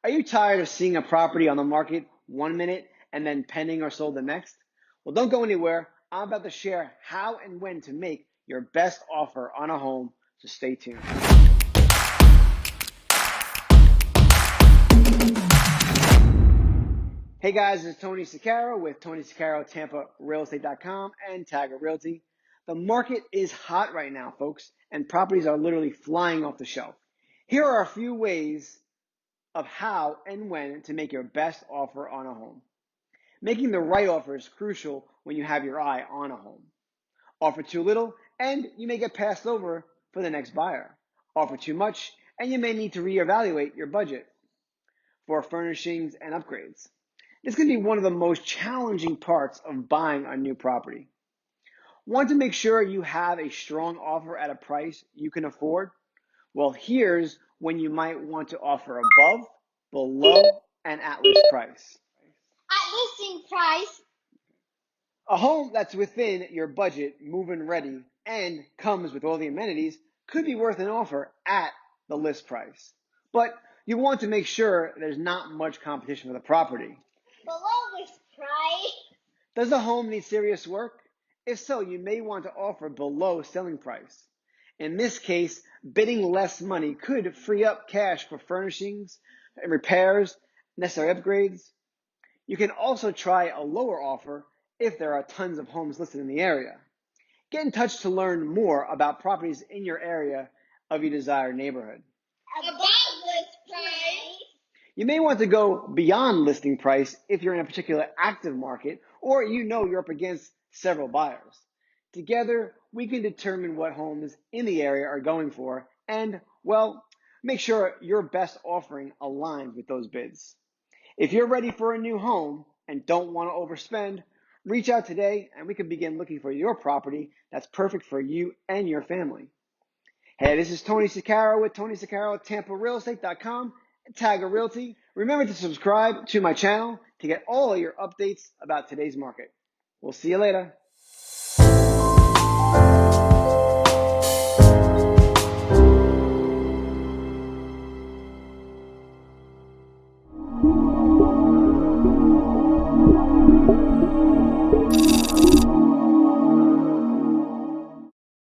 Are you tired of seeing a property on the market one minute and then pending or sold the next? Well, don't go anywhere. I'm about to share how and when to make your best offer on a home, so stay tuned. Hey guys, it's Tony Sicaro with Tony Sicaro, Tampa Real Estate.com and Tagger Realty. The market is hot right now, folks, and properties are literally flying off the shelf. Here are a few ways of how and when to make your best offer on a home. Making the right offer is crucial when you have your eye on a home. Offer too little, and you may get passed over for the next buyer. Offer too much, and you may need to reevaluate your budget for furnishings and upgrades. This can be one of the most challenging parts of buying a new property. Want to make sure you have a strong offer at a price you can afford? Well, here's when you might want to offer above, below, and at list price. At listing price. A home that's within your budget, move-in ready, and comes with all the amenities could be worth an offer at the list price. But you want to make sure there's not much competition for the property. Below list price. Does the home need serious work? If so, you may want to offer below selling price. In this case, bidding less money could free up cash for furnishings and repairs, necessary upgrades. You can also try a lower offer if there are tons of homes listed in the area. Get in touch to learn more about properties in your area of your desired neighborhood. Above list price. You may want to go beyond listing price if you're in a particular active market or you know you're up against several buyers. Together, we can determine what homes in the area are going for and, well, make sure your best offering aligns with those bids. If you're ready for a new home and don't want to overspend, reach out today and we can begin looking for your property that's perfect for you and your family. Hey, this is Tony Sicaro with Tony Sicaro, TampaRealEstate.com and Tagger Realty. Remember to subscribe to my channel to get all of your updates about today's market. We'll see you later.